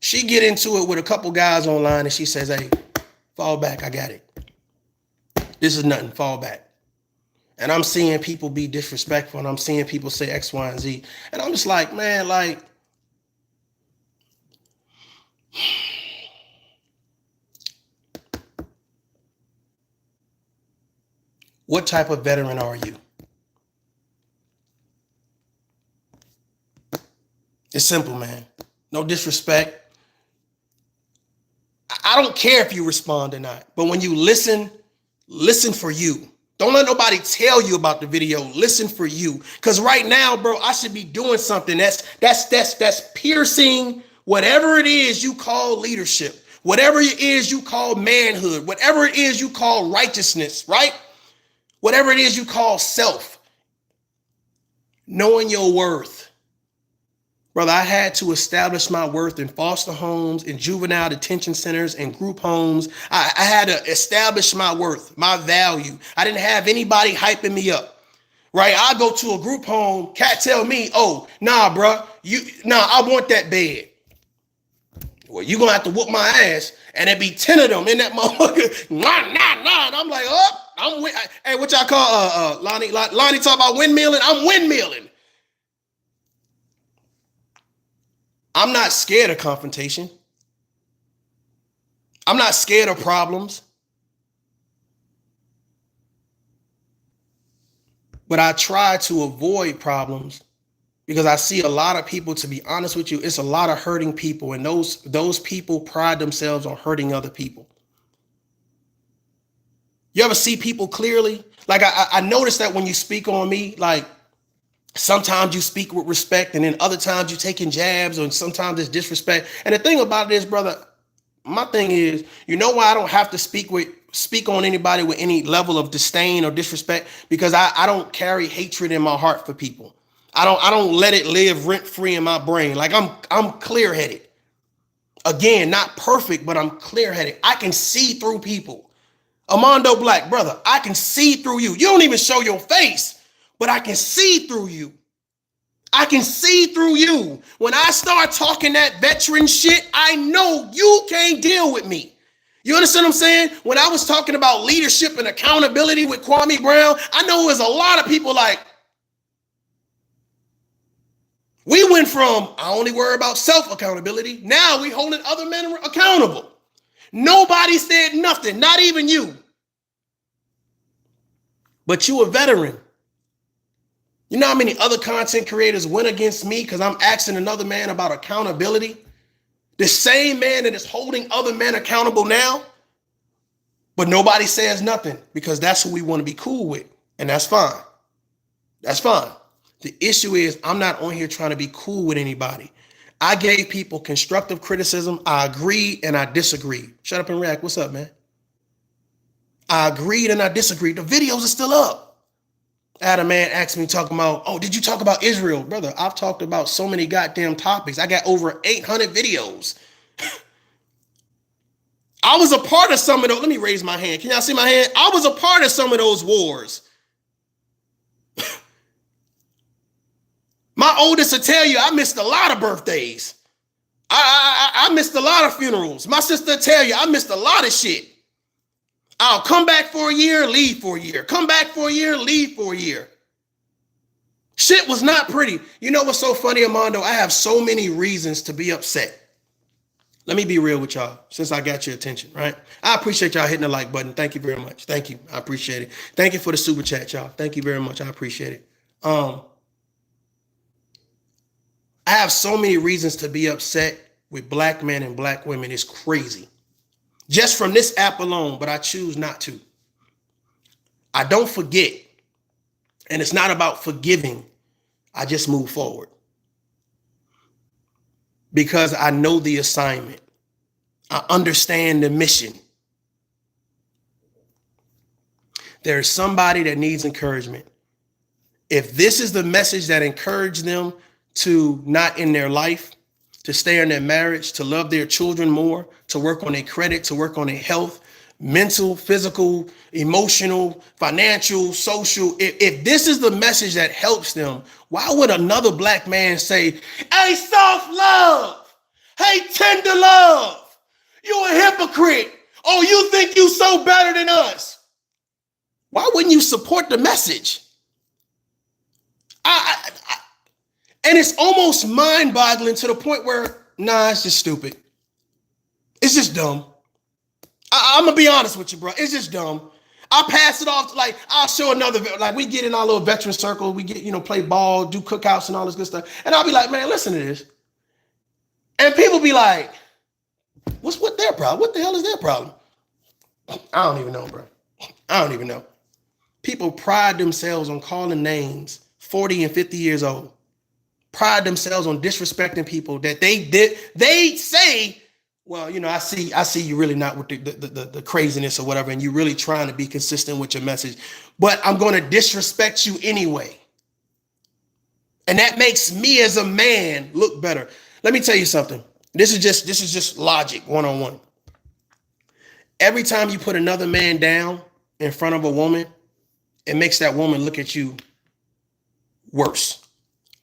She get into it with a couple guys online and she says, hey, fall back. I got it. This is nothing. Fall back. And I'm seeing people be disrespectful and I'm seeing people say X, Y, and Z. And I'm just like, man, like, what type of veteran are you? It's simple, man. No disrespect. I don't care if you respond or not, but when you listen for you. Don't let nobody tell you about the video. Listen for you. Because right now, bro, I should be doing something that's piercing whatever it is you call leadership, whatever it is you call manhood, whatever it is you call righteousness, right? Whatever it is you call self. Knowing your worth. Brother, I had to establish my worth in foster homes, in juvenile detention centers, and group homes. I had to establish my worth, my value. I didn't have anybody hyping me up, right? I go to a group home, cat tell me, oh, nah, bro, I want that bed. Well, you're going to have to whoop my ass. And there be 10 of them in that motherfucker. Nah. And I'm like, oh, hey, what y'all call, Lonnie talk about windmilling? I'm windmilling. I'm not scared of confrontation. I'm not scared of problems. But I try to avoid problems because I see a lot of people, to be honest with you, it's a lot of hurting people. And those people pride themselves on hurting other people. You ever see people clearly? Like I noticed that when you speak on me, like sometimes you speak with respect and then other times you taking jabs or sometimes it's disrespect. And the thing about this, brother, my thing is, you know why I don't have to speak on anybody with any level of disdain or disrespect? Because I don't carry hatred in my heart for people. I don't let it live rent free in my brain. Like I'm clear headed. Again, not perfect, but I'm clear headed. I can see through people. Armando Black, brother, I can see through you. You don't even show your face, but I can see through you. I can see through you. When I start talking that veteran shit, I know you can't deal with me. You understand what I'm saying? When I was talking about leadership and accountability with Kwame Brown, I know it was a lot of people like, we went from, I only worry about self-accountability. Now we holding other men accountable. Nobody said nothing, not even you. But you a veteran. You know how many other content creators went against me because I'm asking another man about accountability? The same man that is holding other men accountable now, but nobody says nothing because that's who we want to be cool with. And that's fine. That's fine. The issue is I'm not on here trying to be cool with anybody. I gave people constructive criticism. I agreed and I disagreed. Shut up and react. What's up, man? I agreed and I disagreed. The videos are still up. I had a man ask me talking about, oh, did you talk about Israel? Brother, I've talked about so many goddamn topics. I got over 800 videos. I was a part of some of those. Let me raise my hand. Can y'all see my hand? I was a part of some of those wars. My oldest will tell you I missed a lot of birthdays. I missed a lot of funerals. My sister will tell you I missed a lot of shit. I'll come back for a year, leave for a year. Come back for a year, leave for a year. Shit was not pretty. You know what's so funny, Armando? I have so many reasons to be upset. Let me be real with y'all since I got your attention, right? I appreciate y'all hitting the like button. Thank you very much. Thank you. I appreciate it. Thank you for the super chat, y'all. Thank you very much. I appreciate it. I have so many reasons to be upset with black men and black women. It's crazy. Just from this app alone, but I choose not to. I don't forget. And it's not about forgiving. I just move forward. Because I know the assignment. I understand the mission. There's somebody that needs encouragement. If this is the message that encouraged them to not end their life, to stay in their marriage, to love their children more, to work on their credit, to work on their health, mental, physical, emotional, financial, social. If this is the message that helps them, why would another black man say, hey, soft love, hey, tender love, you a hypocrite. Oh, you think you so better than us. Why wouldn't you support the message? And it's almost mind-boggling to the point where, nah, it's just stupid. It's just dumb. I'm going to be honest with you, bro. It's just dumb. I'll pass it off. Like, I'll show another, like, we get in our little veteran circle. We get, play ball, do cookouts and all this good stuff. And I'll be like, man, listen to this. And people be like, what's their problem? What the hell is their problem? I don't even know, bro. I don't even know. People pride themselves on calling names 40 and 50 years old. Pride themselves on disrespecting people that they say, well, I see you really not with the craziness or whatever, and you really trying to be consistent with your message, but I'm going to disrespect you anyway. And that makes me as a man look better. Let me tell you something. This is just logic one-on-one. Every time you put another man down in front of a woman, it makes that woman look at you worse.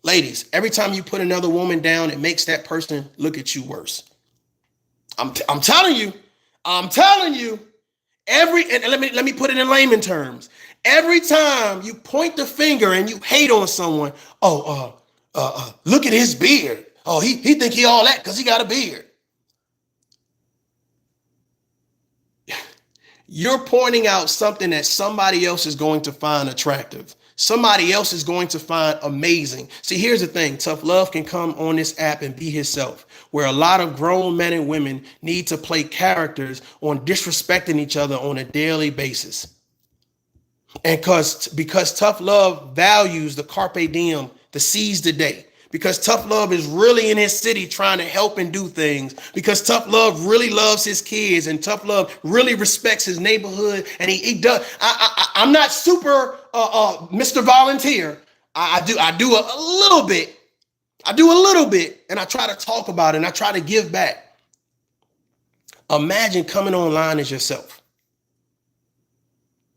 Ladies, every time you put another woman down, it makes that person look at you worse. I'm telling you, I'm telling you, and let me put it in layman terms. Every time you point the finger and you hate on someone, look at his beard. Oh, he think he all that because he got a beard. You're pointing out something that somebody else is going to find attractive. Somebody else is going to find amazing. See, here's the thing. Tough Love can come on this app and be himself, where a lot of grown men and women need to play characters on disrespecting each other on a daily basis. And because Tough Love values the carpe diem, the seize the day. Because Tough Love is really in his city trying to help and do things. Because Tough Love really loves his kids, and Tough Love really respects his neighborhood, and he does. I'm not super Mr. Volunteer. I do a little bit. I do a little bit, and I try to talk about it, and I try to give back. Imagine coming online as yourself,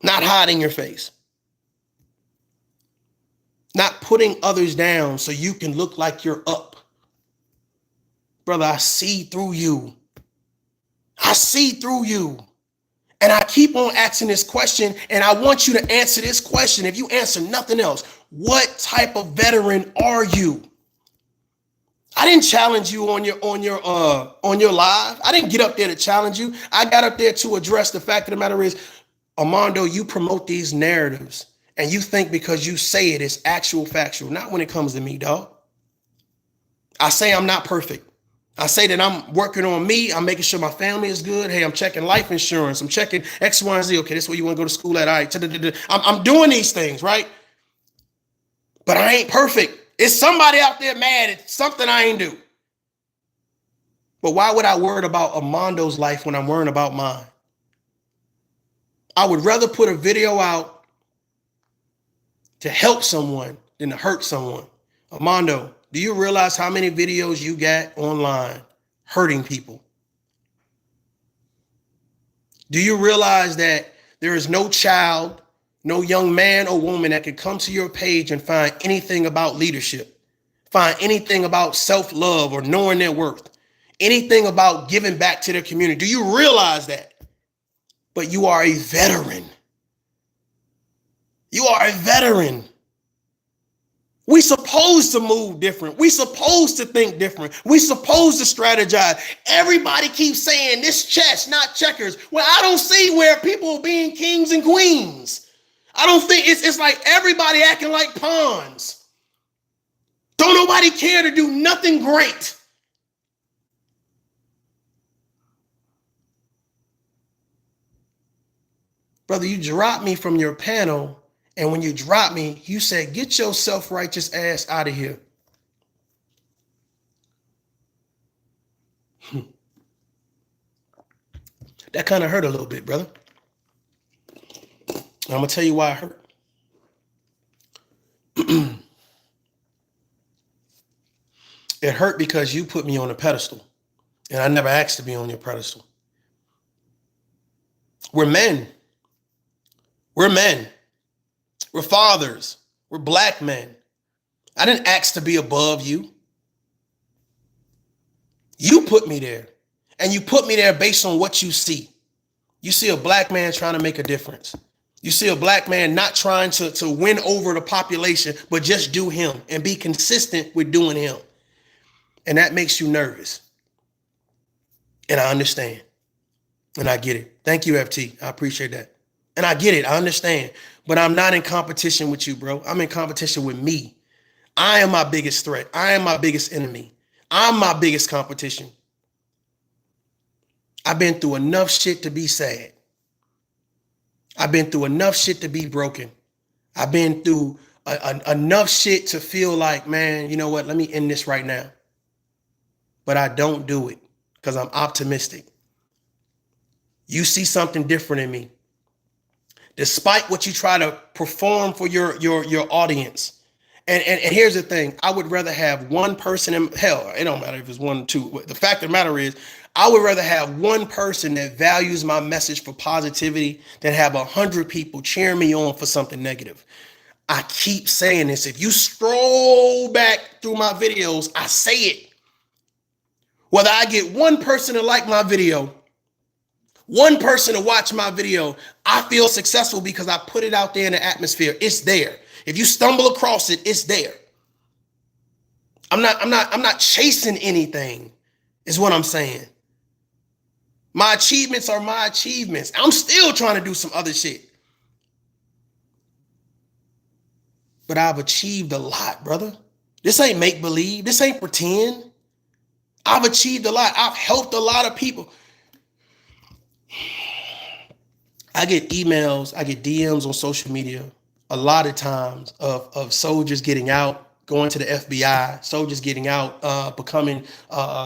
not hiding your face, not putting others down so you can look like you're up. Brother, I see through you. I see through you. And I keep on asking this question, and I want you to answer this question. If you answer nothing else, what type of veteran are you? I didn't challenge you on your live. I didn't get up there to challenge you. I got up there to address the fact of the matter is, Armando, you promote these narratives and you think because you say it is actual factual. Not when it comes to me, dog. I say I'm not perfect. I say that I'm working on me. I'm making sure my family is good. Hey, I'm checking life insurance. I'm checking X, Y, and Z. Okay, this is where you want to go to school at. All right. I'm doing these things, right? But I ain't perfect. It's somebody out there mad at something I ain't do. But why would I worry about Armando's life when I'm worrying about mine? I would rather put a video out to help someone than to hurt someone. Armando, do you realize how many videos you got online hurting people? Do you realize that there is no child, no young man or woman that can come to your page and find anything about leadership, find anything about self-love or knowing their worth, anything about giving back to their community? Do you realize that? But you are a veteran. You are a veteran. We supposed to move different. We supposed to think different. We supposed to strategize. Everybody keeps saying this chess, not checkers. Well, I don't see where people are being kings and queens. I don't think it's like everybody acting like pawns. Don't nobody care to do nothing great. Brother, you dropped me from your panel. And when you dropped me, you said, get your self-righteous ass out of here. That kind of hurt a little bit, brother. I'm going to tell you why it hurt. It hurt because you put me on a pedestal. And I never asked to be on your pedestal. We're men. We're men. We're fathers. We're black men. I didn't ask to be above you. You put me there. And you put me there based on what you see. You see a black man trying to make a difference. You see a black man not trying to win over the population, but just do him and be consistent with doing him. And that makes you nervous. And I understand. And I get it. Thank you, FT. I appreciate that. And I get it. I understand. But I'm not in competition with you, bro. I'm in competition with me. I am my biggest threat. I am my biggest enemy. I'm my biggest competition. I've been through enough shit to be sad. I've been through enough shit to be broken. I've been through enough shit to feel like, man, you know what? Let me end this right now. But I don't do it because I'm optimistic. You see something different in me. Despite what you try to perform for your audience. And here's the thing. I would rather have one person in hell. It don't matter if it's 1 or 2. The fact of the matter is, I would rather have one person that values my message for positivity than have 100 people cheering me on for something negative. I keep saying this. If you scroll back through my videos, I say it. Whether I get one person to like my video, one person to watch my video, I feel successful because I put it out there in the atmosphere. It's there. If you stumble across it, it's there. I'm not chasing anything, is what I'm saying. My achievements are my achievements. I'm still trying to do some other shit. But I've achieved a lot, brother. This ain't make believe. This ain't pretend. I've achieved a lot. I've helped a lot of people. I get emails, I get DMs on social media a lot of times of soldiers getting out, going to the FBI, soldiers getting out, becoming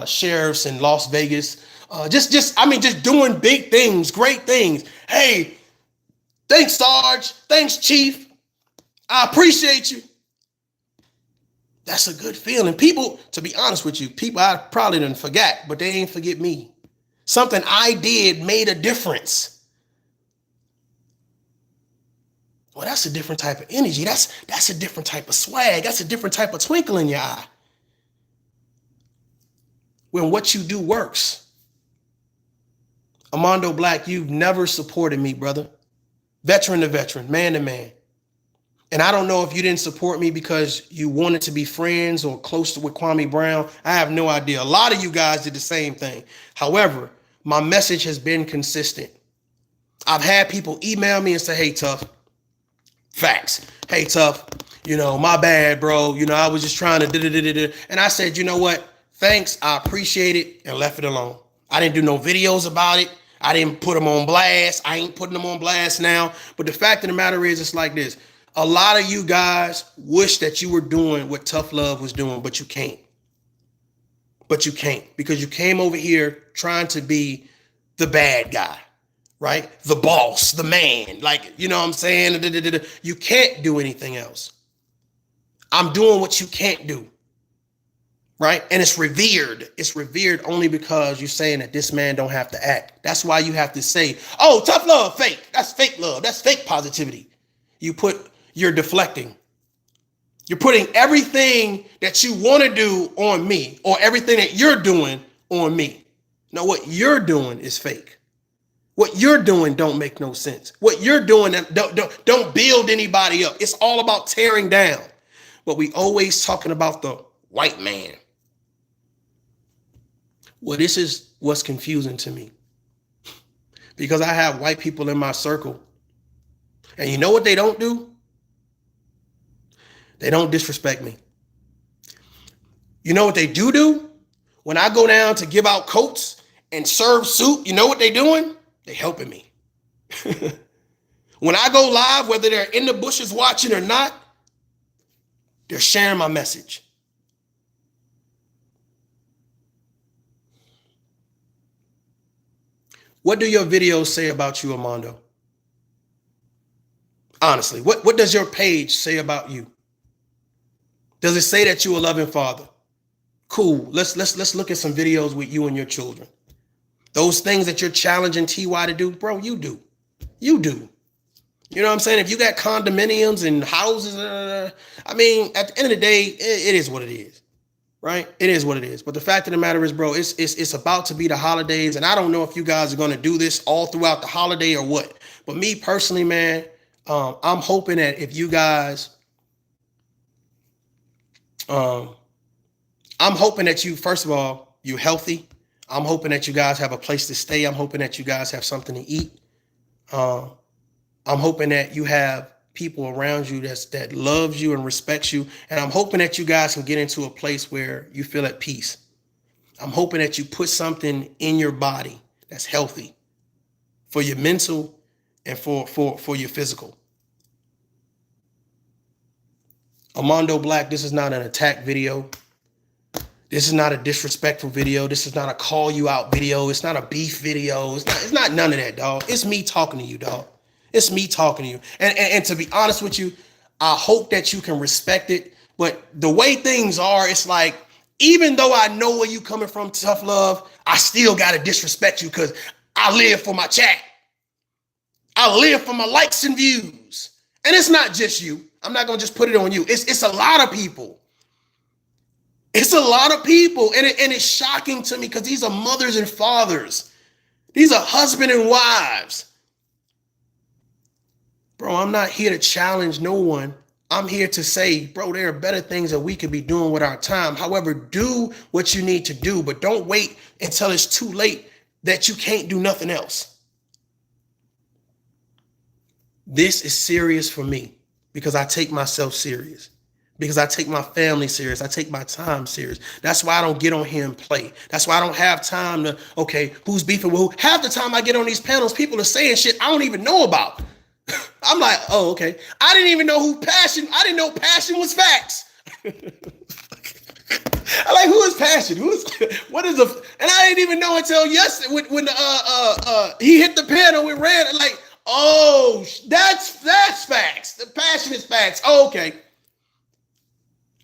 sheriffs in Las Vegas. Just doing big things, great things. Hey, thanks, Sarge. Thanks, Chief. I appreciate you. That's a good feeling. People, to be honest with you, people I probably didn't forget, but they ain't forget me. Something I did made a difference. Well, that's a different type of energy. That's a different type of swag. That's a different type of twinkle in your eye. When what you do works. Armando Black, you've never supported me, brother. Veteran to veteran, man to man. And I don't know if you didn't support me because you wanted to be friends or close with Kwame Brown. I have no idea. A lot of you guys did the same thing. However, my message has been consistent. I've had people email me and say, hey, Tough, facts. Hey, Tough, my bad, bro. I was just trying to da-da-da-da-da. And I said, you know what? Thanks. I appreciate it, and left it alone. I didn't do no videos about it. I didn't put them on blast. I ain't putting them on blast now. But the fact of the matter is, it's like this. A lot of you guys wish that you were doing what ToughLove was doing, but you can't. But you can't, because you came over here trying to be the bad guy, right? The boss, the man, like, you know what I'm saying? You can't do anything else. I'm doing what you can't do, right? And it's revered. It's revered only because you're saying that this man don't have to act. That's why you have to say, oh, ToughLove, fake. That's fake love. That's fake positivity. You're deflecting. You're putting everything that you want to do on me, or everything that you're doing on me. No, what you're doing is fake. What you're doing don't make no sense. What you're doing don't build anybody up. It's all about tearing down. But we always talking about the white man. Well, this is what's confusing to me, because I have white people in my circle, and you know what they don't do? They don't disrespect me. You know what they do? When I go down to give out coats and serve soup, you know what they doing? They helping me. When I go live, whether they're in the bushes watching or not, they're sharing my message. What do your videos say about you, Armando? Honestly, what does your page say about you? Does it say that you're a loving father? Cool. Let's look at some videos with you and your children. Those things that you're challenging TY to do, bro, you do. You do. You know what I'm saying? If you got condominiums and houses, at the end of the day, it is what it is, right? It is what it is. But the fact of the matter is, bro, it's about to be the holidays, and I don't know if you guys are going to do this all throughout the holiday or what. But me personally, man, I'm hoping that if you guys, I'm hoping that you, first of all, you're healthy. I'm hoping that you guys have a place to stay. I'm hoping that you guys have something to eat. I'm hoping that you have people around you that loves you and respects you. And I'm hoping that you guys can get into a place where you feel at peace. I'm hoping that you put something in your body that's healthy for your mental and for your physical. Armando Black, this is not an attack video. This is not a disrespectful video. This is not a call you out video. It's not a beef video. It's not none of that, dog. It's me talking to you, dog. It's me talking to you. And to be honest with you, I hope that you can respect it. But the way things are, it's like, even though I know where you coming from, ToughLove, I still got to disrespect you because I live for my chat. I live for my likes and views. And it's not just you. I'm not going to just put it on you. It's a lot of people. It's a lot of people, and it's shocking to me because these are mothers and fathers. These are husband and wives. Bro, I'm not here to challenge no one. I'm here to say, bro, there are better things that we could be doing with our time. However, do what you need to do, but don't wait until it's too late that you can't do nothing else. This is serious for me because I take myself serious, because I take my family serious. I take my time serious. That's why I don't get on here and play. That's why I don't have time to, okay, who's beefing with who? Half the time I get on these panels, people are saying shit I don't even know about. I'm like, oh, okay. I didn't even know I didn't know passion was facts. I'm like, who is passion? What is and I didn't even know until yesterday when he hit the panel with Red. Like, oh, that's facts. The passion is facts. Oh, okay.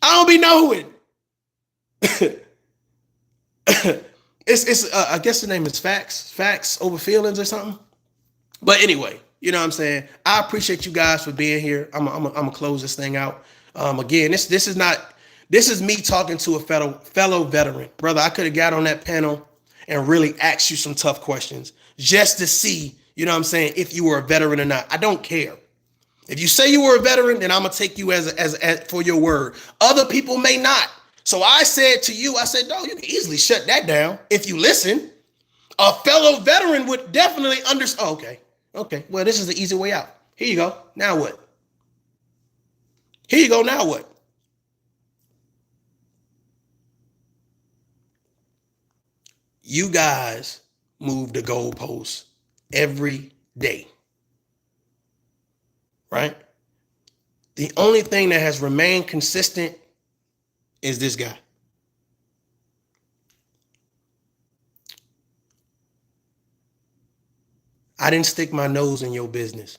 I don't be knowing. It's I guess the name is facts over feelings or something. But anyway, you know what I'm saying? I appreciate you guys for being here. I'm gonna close this thing out. Again, this is me talking to a fellow veteran. Brother, I could have got on that panel and really asked you some tough questions just to see, you know what I'm saying, if you were a veteran or not. I don't care. If you say you were a veteran, then I'm gonna take you as for your word. Other people may not. So I said to you, I said, no, you can easily shut that down if you listen. A fellow veteran would definitely understand. Oh, okay. Okay, well, this is the easy way out. Here you go. Now what? Here you go. Now what? You guys move the goalposts every day, right? The only thing that has remained consistent is this guy. I didn't stick my nose in your business.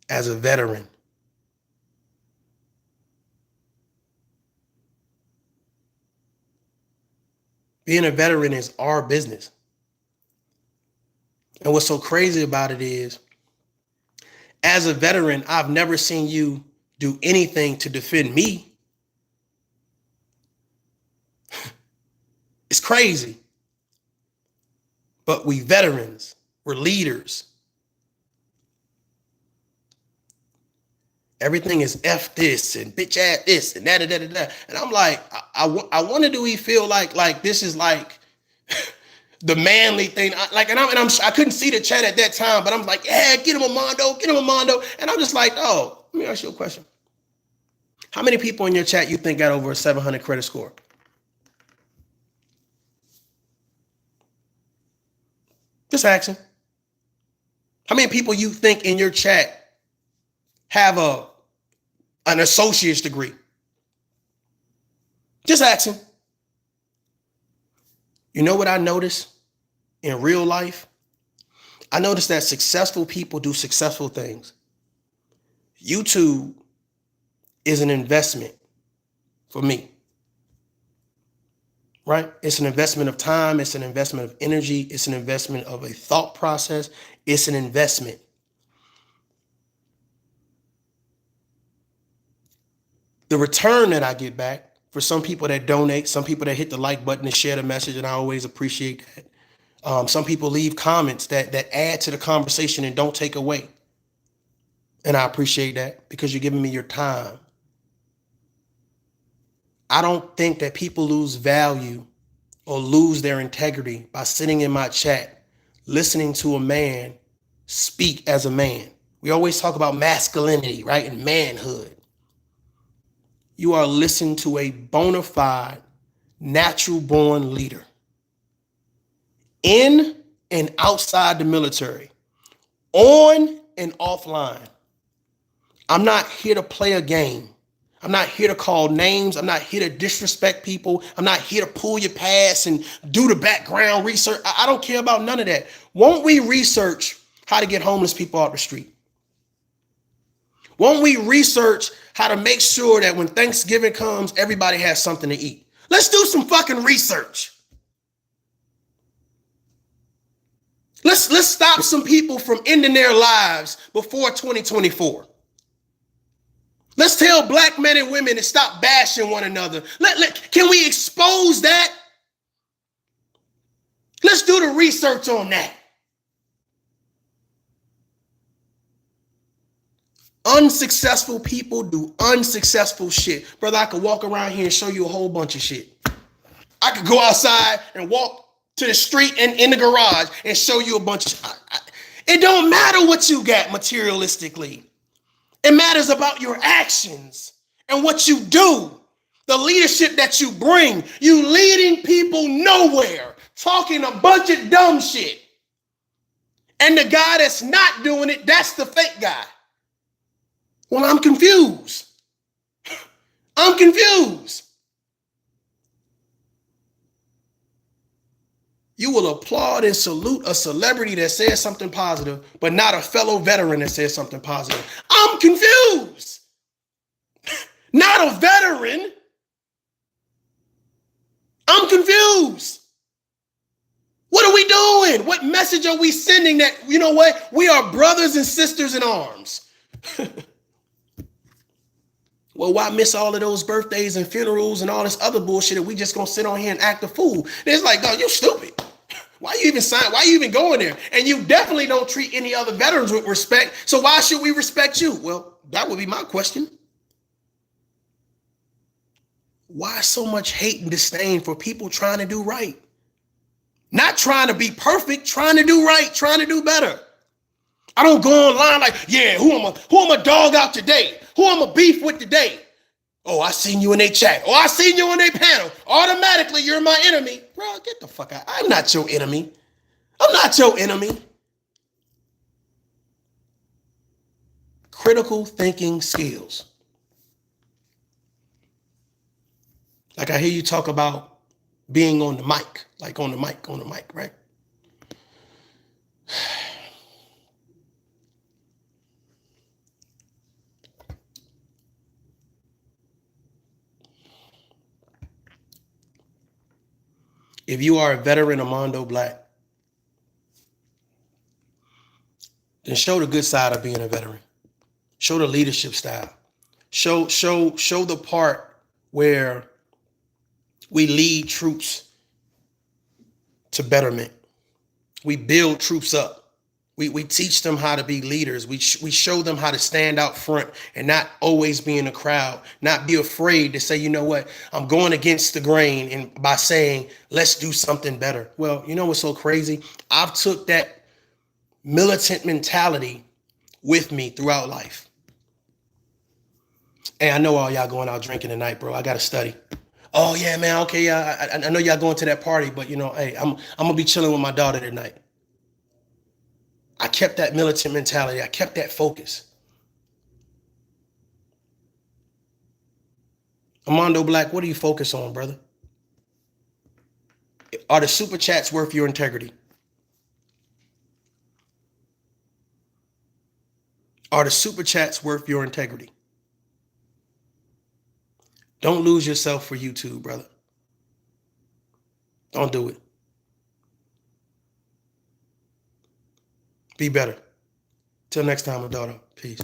As a veteran, being a veteran is our business. And what's so crazy about it is, as a veteran, I've never seen you do anything to defend me. It's crazy. But we veterans, we're leaders. Everything is F this and bitch ass this and that. And I'm like, I wonder, do we feel like this is like the manly thing? I couldn't see the chat at that time, but I'm like, yeah, get him Armando. And I'm just like, oh, let me ask you a question. How many people in your chat you think got over a 700 credit score? Just asking. How many people you think in your chat have an associate's degree? Just asking. You know what I notice in real life? I notice that successful people do successful things. YouTube is an investment for me. Right? It's an investment of time. It's an investment of energy. It's an investment of a thought process. It's an investment. The return that I get back for some people that donate, some people that hit the like button and share the message, and I always appreciate that. Some people leave comments that add to the conversation and don't take away. And I appreciate that because you're giving me your time. I don't think that people lose value or lose their integrity by sitting in my chat, listening to a man speak as a man. We always talk about masculinity, right? And manhood. You are listening to a bona fide, natural born leader in and outside the military, on and offline. I'm not here to play a game. I'm not here to call names. I'm not here to disrespect people. I'm not here to pull your past and do the background research. I don't care about none of that. Won't we research how to get homeless people off the street? Won't we research how to make sure that when Thanksgiving comes, everybody has something to eat? Let's do some fucking research. Let's stop some people from ending their lives before 2024. Let's tell black men and women to stop bashing one another. Can we expose that? Let's do the research on that. Unsuccessful people do unsuccessful shit. Brother, I could walk around here and show you a whole bunch of shit. I could go outside and walk to the street and in the garage and show you a bunch of it don't matter what you got materialistically. It matters about your actions and what you do. The leadership that you bring. You leading people nowhere. Talking a bunch of dumb shit. And the guy that's not doing it, that's the fake guy. Well, I'm confused. I'm confused. You will applaud and salute a celebrity that says something positive, but not a fellow veteran that says something positive. I'm confused. Not a veteran. I'm confused. What are we doing? What message are we sending that, you know what? We are brothers and sisters in arms. Well, why miss all of those birthdays and funerals and all this other bullshit that we just gonna sit on here and act a fool? It's like, dog, you stupid. Why you even sign? Why you even going there? And you definitely don't treat any other veterans with respect. So why should we respect you? Well, that would be my question. Why so much hate and disdain for people trying to do right? Not trying to be perfect, trying to do right, trying to do better. I don't go online like, yeah, who am I dog out today? Who am I beef with today? Oh, I seen you in their chat. Oh, I seen you on their panel. Automatically, you're my enemy. Bro, get the fuck out. I'm not your enemy. I'm not your enemy. Critical thinking skills. Like I hear you talk about being on the mic, like on the mic, right? If you are a veteran Armando Black, then show the good side of being a veteran. Show the leadership style. Show the part where we lead troops to betterment. We build troops up. We teach them how to be leaders. We show them how to stand out front and not always be in the crowd, not be afraid to say, you know what, I'm going against the grain and by saying, let's do something better. Well, you know what's so crazy? I've took that militant mentality with me throughout life. Hey, I know all y'all going out drinking tonight, bro. I got to study. Oh, yeah, man. Okay, I know y'all going to that party, but, you know, hey, I'm going to be chilling with my daughter tonight. I kept that militant mentality. I kept that focus. Armando Black, what do you focus on, brother? Are the super chats worth your integrity? Are the super chats worth your integrity? Don't lose yourself for YouTube, brother. Don't do it. Be better. Till next time, my daughter. Peace.